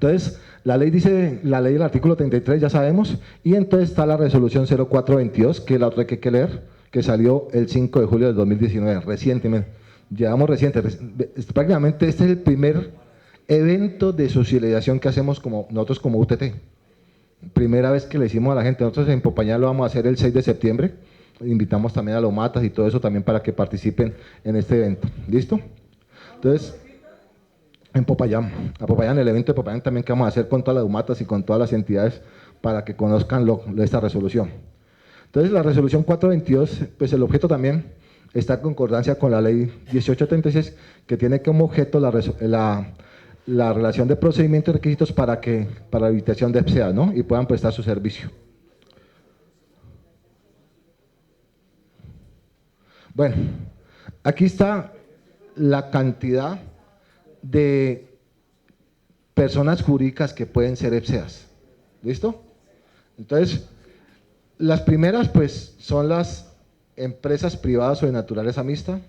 Entonces, la ley dice, la ley del artículo 33 ya sabemos, y entonces está la resolución 0422, que es la otra que hay que leer, que salió el 5 de julio del 2019, recientemente. Llevamos prácticamente este es el primer evento de socialización que hacemos nosotros como UTT. Primera vez que le decimos a la gente, nosotros en Popayán lo vamos a hacer el 6 de septiembre, invitamos también a los matas y todo eso también para que participen en este evento. ¿Listo? Entonces, en Popayán, el evento de Popayán también que vamos a hacer con todas las humatas y con todas las entidades para que conozcan esta resolución. Entonces, la resolución 422, pues el objeto también está en concordancia con la ley 1836, que tiene como objeto la relación de procedimientos y requisitos para la habilitación de EPSEA, ¿no? Y puedan prestar su servicio. Bueno, aquí está la cantidad de personas jurídicas que pueden ser EPSEAs. ¿Listo? Entonces, las primeras pues son las empresas privadas o de naturaleza mixta,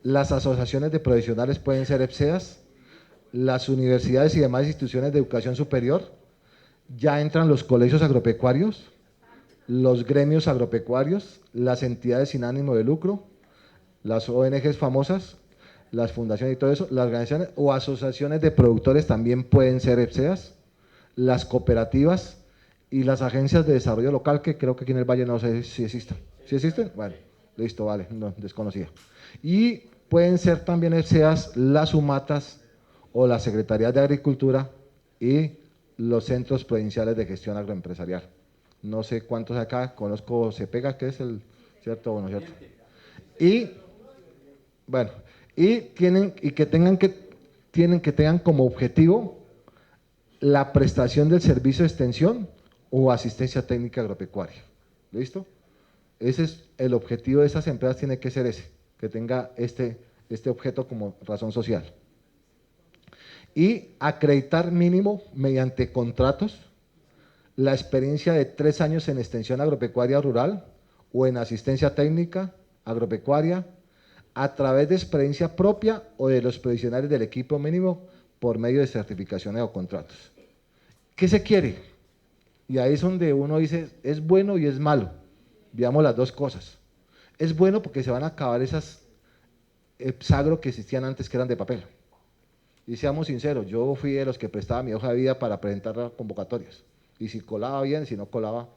las asociaciones de profesionales pueden ser EPSEAs, las universidades y demás instituciones de educación superior, ya entran los colegios agropecuarios, los gremios agropecuarios, las entidades sin ánimo de lucro, las ONGs famosas, las fundaciones y todo eso, las organizaciones o asociaciones de productores también pueden ser EPSEAs, las cooperativas y las agencias de desarrollo local, que creo que aquí en el Valle no sé si existen. ¿Sí existen? Bueno, listo, vale, no, desconocía. Y pueden ser también EPSEAs las UMATAS o las Secretarías de Agricultura y los Centros Provinciales de Gestión Agroempresarial. No sé cuántos acá, conozco CEPEGA, que es el, ¿cierto o no cierto? Y, bueno, tienen que tengan como objetivo la prestación del servicio de extensión o asistencia técnica agropecuaria. ¿Listo? Ese es el objetivo de esas empresas, tiene que ser ese, que tenga este objeto como razón social. Y acreditar mínimo mediante contratos la experiencia de 3 años en extensión agropecuaria rural o en asistencia técnica agropecuaria a través de experiencia propia o de los profesionales del equipo mínimo por medio de certificaciones o contratos. ¿Qué se quiere? Y ahí es donde uno dice, es bueno y es malo. Veamos las dos cosas. Es bueno porque se van a acabar esas hexagro que existían antes, que eran de papel. Y seamos sinceros, yo fui de los que prestaba mi hoja de vida para presentar las convocatorias. Y si colaba bien, si no colaba,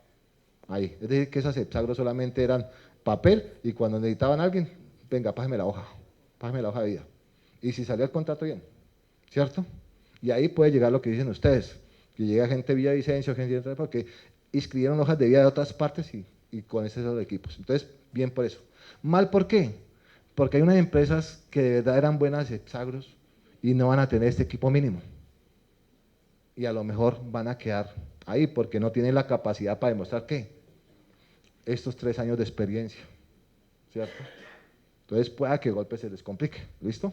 ahí. Es decir, que esas hexagros solamente eran papel y cuando necesitaban a alguien, venga, pásame la hoja de vida. Y si salía el contrato bien, ¿cierto? Y ahí puede llegar lo que dicen ustedes, que llega gente vía Vicencio, gente de porque inscribieron hojas de vida de otras partes y con esos equipos. Entonces, bien por eso. ¿Mal por qué? Porque hay unas empresas que de verdad eran buenas hexagros y no van a tener este equipo mínimo. Y a lo mejor van a quedar ahí porque no tienen la capacidad para demostrar que estos 3 años de experiencia, ¿cierto? Entonces pueda que de golpe se les complique. ¿Listo?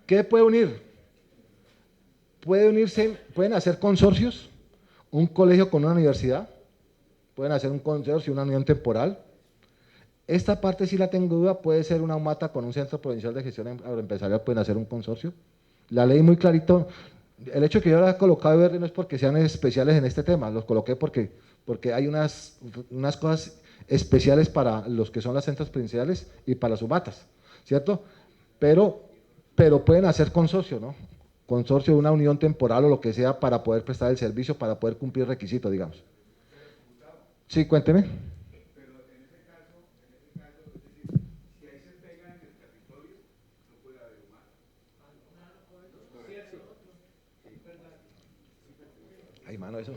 ¿Qué puede unir? Pueden hacer consorcios, un colegio con una universidad, pueden hacer un consorcio, una unión temporal. Esta parte sí la tengo duda, puede ser una UMATA con un centro provincial de gestión agroempresarial, pueden hacer un consorcio. La ley muy clarito, el hecho que yo la he colocado de verde no es porque sean especiales en este tema, los coloqué porque hay unas cosas especiales para los que son las centros provinciales y para las UMATAS, ¿cierto? Pero pueden hacer consorcio, ¿no? Consorcio de una unión temporal o lo que sea para poder prestar el servicio, para poder cumplir requisitos, digamos. Sí, cuénteme. Ay, mano, eso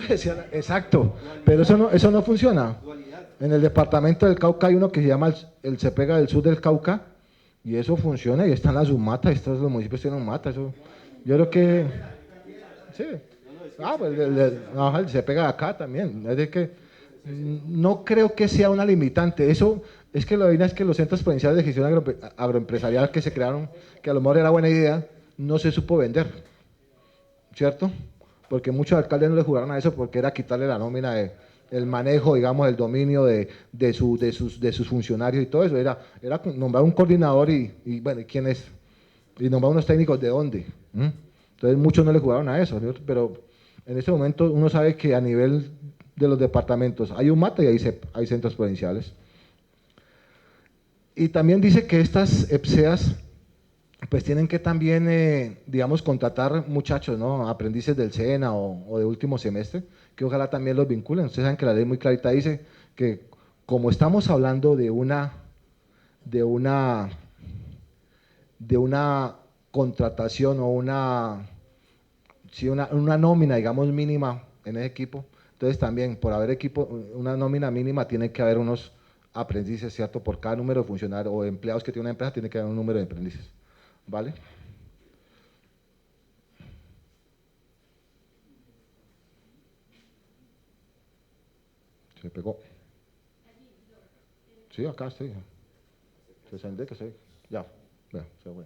decía, exacto, pero eso no funciona. En el departamento del Cauca hay uno que se llama el CEPEGA del sur del Cauca, y eso funciona, y están las UMATAS, estos los municipios tienen UMATAS, eso, yo creo que, sí, pues el CEPEGA de acá también, es de que no creo que sea una limitante, eso es que lo que es que los centros provinciales de gestión agroempresarial que se crearon, que a lo mejor era buena idea, no se supo vender, ¿cierto? Porque muchos alcaldes no le jugaron a eso porque era quitarle la nómina el manejo, digamos, el dominio de sus funcionarios y todo eso, era nombrar un coordinador y bueno, ¿quién es? Y nombrar unos técnicos de dónde. Entonces muchos no le jugaron a eso, ¿no? Pero en este momento uno sabe que a nivel de los departamentos hay un mata y hay centros provinciales. Y también dice que estas EPSEAs pues tienen que también, digamos, contratar muchachos, ¿no? Aprendices del SENA o de último semestre, que ojalá también los vinculen. Ustedes saben que la ley muy clarita dice que como estamos hablando de una, de una contratación o sí, una nómina, digamos, mínima en ese equipo, entonces también por haber equipo, una nómina mínima tiene que haber unos aprendices, ¿cierto? Por cada número de funcionarios o empleados que tiene una empresa tiene que haber un número de aprendices, ¿vale? Se pegó. Sí, acá estoy. Se sende que estoy. Ya, vea, se fue.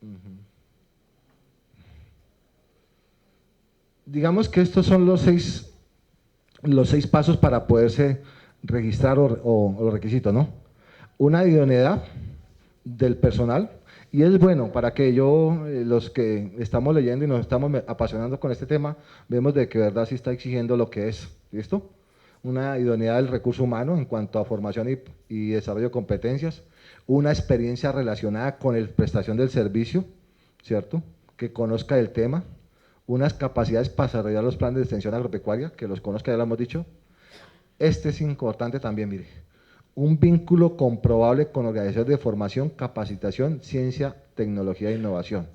Ujú. Digamos que estos son los seis pasos para poderse registrar o los requisitos, ¿no? Una idoneidad del personal, y es bueno para que los que estamos leyendo y nos estamos apasionando con este tema, vemos de que verdad sí está exigiendo lo que es, ¿listo? Una idoneidad del recurso humano en cuanto a formación y desarrollo de competencias, una experiencia relacionada con la prestación del servicio, ¿cierto? Que conozca el tema, unas capacidades para desarrollar los planes de extensión agropecuaria, que los conozca, ya lo hemos dicho. Este es importante también, mire, un vínculo comprobable con organizaciones de formación, capacitación, ciencia, tecnología e innovación.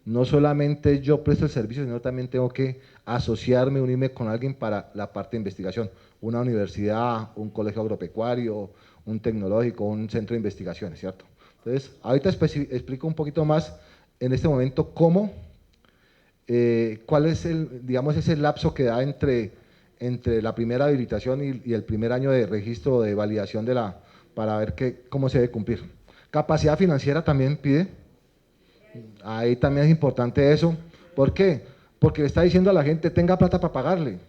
No solamente yo presto el servicio, sino también tengo que asociarme, unirme con alguien para la parte de investigación, una universidad, un colegio agropecuario, un tecnológico, un centro de investigaciones, ¿cierto? Entonces, ahorita explico un poquito más en este momento cuál es digamos, ese lapso que da entre la primera habilitación y el primer año de registro de validación para ver cómo se debe cumplir. Capacidad financiera también pide, ahí también es importante eso. ¿Por qué? Porque le está diciendo a la gente, tenga plata para pagarle,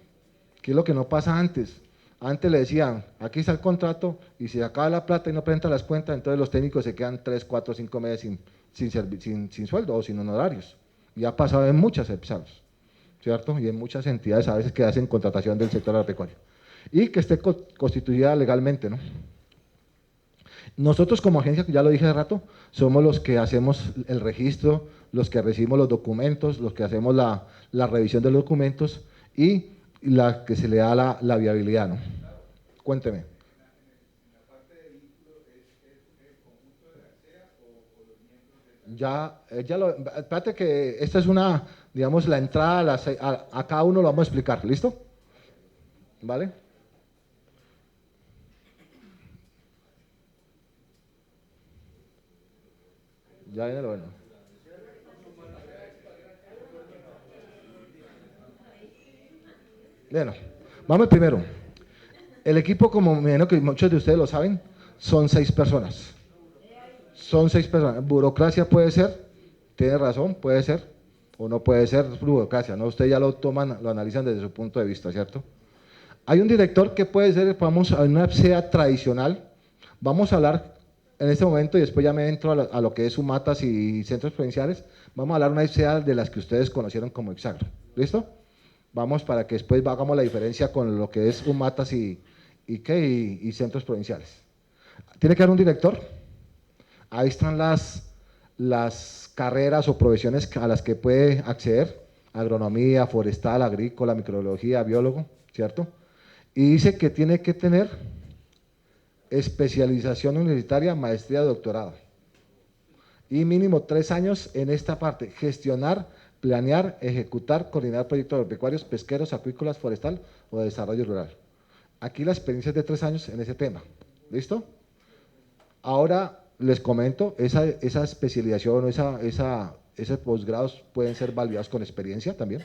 que es lo que no pasa antes. Antes le decían, aquí está el contrato, y si acaba la plata y no presenta las cuentas, entonces los técnicos se quedan 3, 4, 5 meses sin sueldo o sin honorarios. Y ha pasado en muchas EPSAs, ¿cierto? Y en muchas entidades a veces que hacen contratación del sector agropecuario. Y que esté constituida legalmente, ¿no? Nosotros como agencia, que ya lo dije hace rato, somos los que hacemos el registro, los que recibimos los documentos, los que hacemos la revisión de los documentos y la que se le da la viabilidad, ¿no? Cuénteme. Espérate que esta es digamos, la entrada a cada uno lo vamos a explicar, ¿listo? ¿Vale? Ya viene lo bueno. Bueno, vamos primero. El equipo, como me imagino que muchos de ustedes lo saben, son 6 personas. Son 6 personas. Burocracia puede ser, tiene razón, puede ser, o no puede ser burocracia, ¿no? Ustedes ya lo toman, lo analizan desde su punto de vista, ¿cierto? Hay un director que puede ser, vamos a una SEA tradicional. Vamos a hablar en este momento y después ya me entro a lo que es sumatas y centros provinciales. Vamos a hablar una SEA de las que ustedes conocieron como Exagro. ¿Listo? Vamos para que después hagamos la diferencia con lo que es sumatas y centros provinciales. Tiene que haber un director. Ahí están las carreras o profesiones a las que puede acceder: agronomía, forestal, agrícola, microbiología, biólogo, ¿cierto? Y dice que tiene que tener especialización universitaria, maestría, doctorado. Y mínimo 3 años en esta parte: gestionar, planear, ejecutar, coordinar proyectos agropecuarios, pesqueros, acuícolas, forestal o de desarrollo rural. Aquí la experiencia es de 3 años en ese tema. ¿Listo? Ahora les comento, esa especialización o esos posgrados pueden ser validados con experiencia también,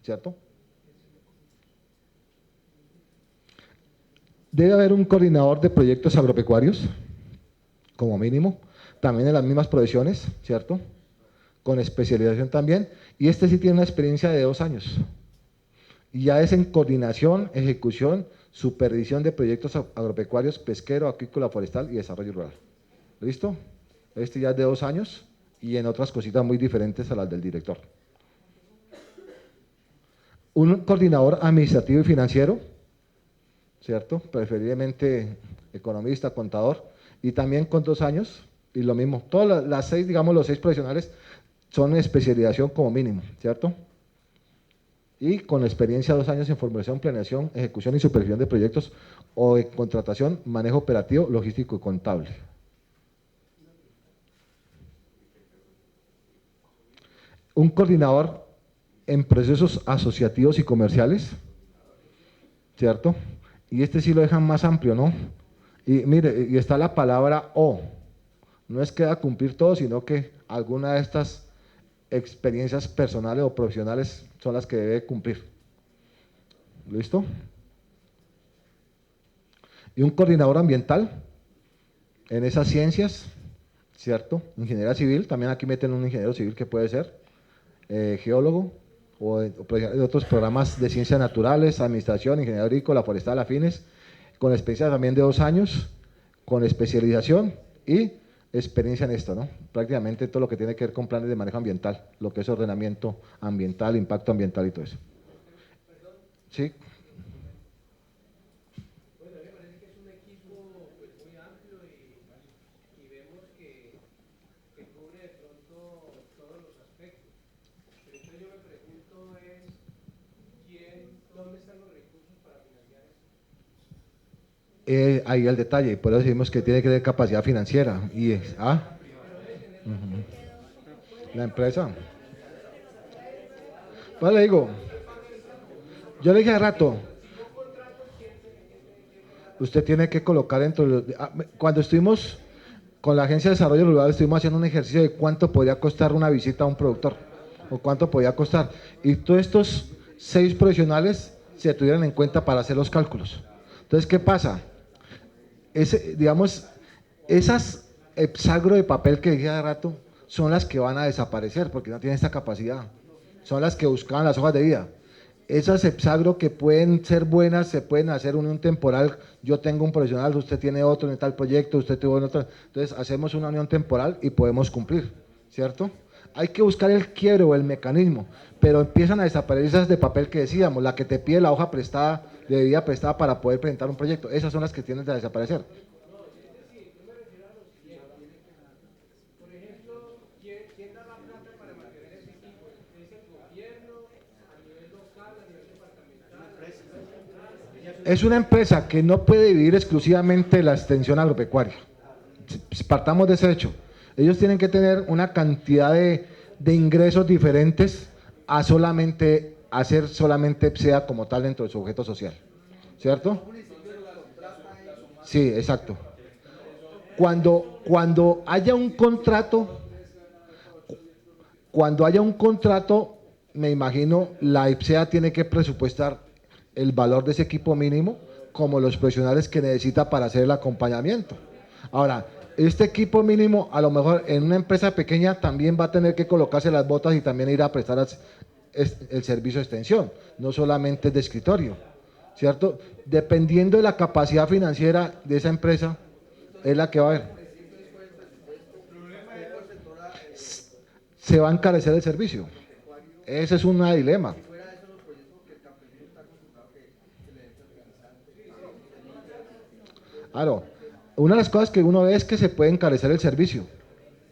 ¿cierto? Debe haber un coordinador de proyectos agropecuarios, como mínimo, también en las mismas profesiones, ¿cierto? Con especialización también, y este sí tiene una experiencia de 2 años. Y ya es en coordinación, ejecución, supervisión de proyectos agropecuarios, pesquero, acuícola, forestal y desarrollo rural. ¿Listo? Este ya es de 2 años y en otras cositas muy diferentes a las del director. Un coordinador administrativo y financiero, ¿cierto? Preferiblemente economista, contador, y también con 2 años, y lo mismo, todas las 6, digamos, los 6 profesionales son especialización como mínimo, ¿cierto? Y con experiencia 2 años en formulación, planeación, ejecución y supervisión de proyectos o en contratación, manejo operativo, logístico y contable. Un coordinador en procesos asociativos y comerciales, ¿cierto? Y este sí lo dejan más amplio, ¿no? Y mire, y está la palabra o. No es que va a cumplir todo, sino que alguna de estas experiencias personales o profesionales son las que debe cumplir. ¿Listo? Y un coordinador ambiental en esas ciencias, ¿cierto? Ingeniería civil, también aquí meten un ingeniero civil que puede ser, geólogo, o de otros programas de ciencias naturales, administración, ingeniería agrícola, forestal, afines, con experiencia también de 2 años, con especialización y experiencia en esto, ¿no? Prácticamente todo lo que tiene que ver con planes de manejo ambiental, lo que es ordenamiento ambiental, impacto ambiental y todo eso. Sí. Ahí el detalle, por eso decimos que tiene que tener capacidad financiera. La empresa. Pues le digo, yo le dije hace rato, usted tiene que colocar cuando estuvimos con la Agencia de Desarrollo Rural, estuvimos haciendo un ejercicio de cuánto podría costar una visita a un productor, o cuánto podía costar. Y todos estos 6 profesionales se tuvieran en cuenta para hacer los cálculos. Entonces, ¿qué pasa? Digamos, esas hexágonos de papel que dije hace rato son las que van a desaparecer porque no tienen esta capacidad. Son las que buscaban las hojas de vida. Esas hexágonos que pueden ser buenas, se pueden hacer unión temporal. Yo tengo un profesional, usted tiene otro en tal proyecto, usted tuvo en otro. Entonces hacemos una unión temporal y podemos cumplir, ¿cierto? Hay que buscar el quiebre o el mecanismo, pero empiezan a desaparecer esas de papel que decíamos, la que te pide la hoja prestada, de vida prestada para poder presentar un proyecto. Esas son las que tienden a desaparecer. Es una empresa que no puede vivir exclusivamente de la extensión agropecuaria. Partamos de ese hecho. Ellos tienen que tener una cantidad de ingresos diferentes a solamente hacer solamente PSEA como tal dentro de su objeto social. ¿Cierto? Sí, exacto. Cuando haya un contrato, me imagino, la IPSEA tiene que presupuestar el valor de ese equipo mínimo como los profesionales que necesita para hacer el acompañamiento. Ahora, este equipo mínimo, a lo mejor en una empresa pequeña también va a tener que colocarse las botas y también ir a prestar el servicio de extensión, no solamente de escritorio, ¿cierto? Dependiendo de la capacidad financiera de esa empresa, es la que va a haber. Se va a encarecer el servicio. Ese es un dilema. Claro, una de las cosas que uno ve es que se puede encarecer el servicio.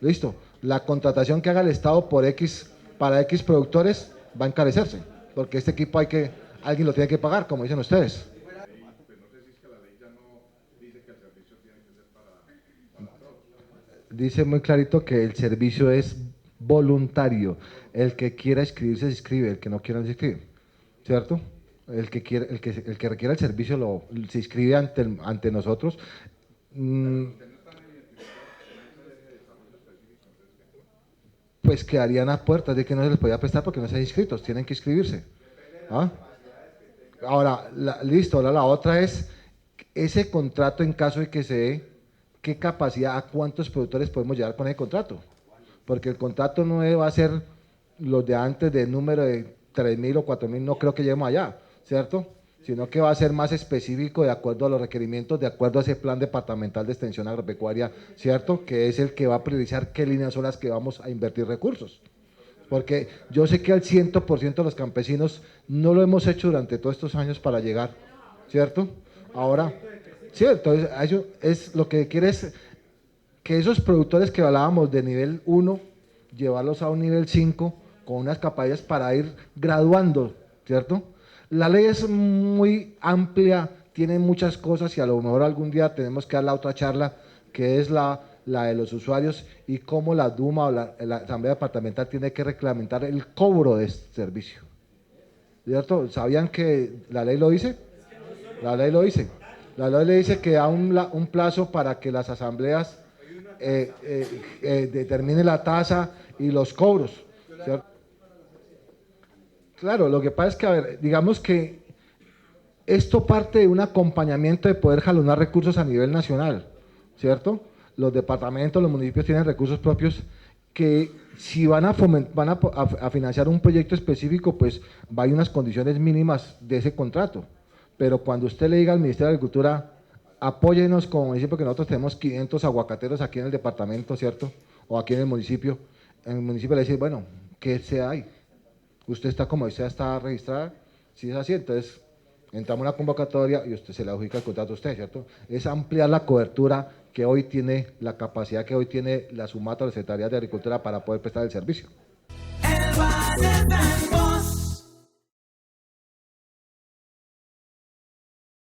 Listo. La contratación que haga el Estado para X productores va a encarecerse, porque este equipo alguien lo tiene que pagar, como dicen ustedes. Dice muy clarito que el servicio es voluntario. El que quiera inscribirse se inscribe, el que no quiera no se inscribe, ¿cierto? El que requiera el servicio se inscribe ante nosotros. Pues quedarían a puertas de que no se les podía prestar porque no se han inscrito, tienen que inscribirse. ¿Ah? Ahora, listo, ahora la otra es ese contrato en caso de que se dé, ¿qué capacidad, a cuántos productores podemos llegar con ese contrato? Porque el contrato no va a ser los de antes del número de 3.000 o 4.000, no creo que lleguemos allá, ¿cierto? sino que va a ser más específico de acuerdo a los requerimientos, de acuerdo a ese plan departamental de extensión agropecuaria, ¿cierto? Que es el que va a priorizar qué líneas son las que vamos a invertir recursos. Porque yo sé que al 100% de los campesinos no lo hemos hecho durante todos estos años para llegar, ¿cierto? Ahora, sí, entonces eso es lo que quiere es que esos productores que hablábamos de nivel 1, llevarlos a un nivel 5 con unas capacidades para ir graduando, ¿cierto? La ley es muy amplia, tiene muchas cosas y a lo mejor algún día tenemos que dar la otra charla, que es la de los usuarios y cómo la Duma o la Asamblea Departamental tiene que reglamentar el cobro de este servicio. ¿Cierto? ¿Sabían que la ley lo dice? La ley lo dice. La ley le dice que da un plazo para que las asambleas determinen la tasa y los cobros, ¿cierto? Claro, lo que pasa es que, a ver, digamos que esto parte de un acompañamiento de poder jalonar recursos a nivel nacional, ¿cierto? Los departamentos, los municipios tienen recursos propios que si van a financiar un proyecto específico, pues va a haber unas condiciones mínimas de ese contrato. Pero cuando usted le diga al Ministerio de Agricultura, apóyenos como municipio, que nosotros tenemos 500 aguacateros aquí en el departamento, ¿cierto? O aquí en el municipio le dice, bueno, ¿qué se hay? Usted está como usted está registrada, si es así, entonces entramos a una convocatoria y usted se le adjudica el contrato a usted, ¿cierto? Es ampliar la cobertura que hoy tiene, la capacidad que hoy tiene la SUMATA o la Secretaría de Agricultura para poder prestar el servicio.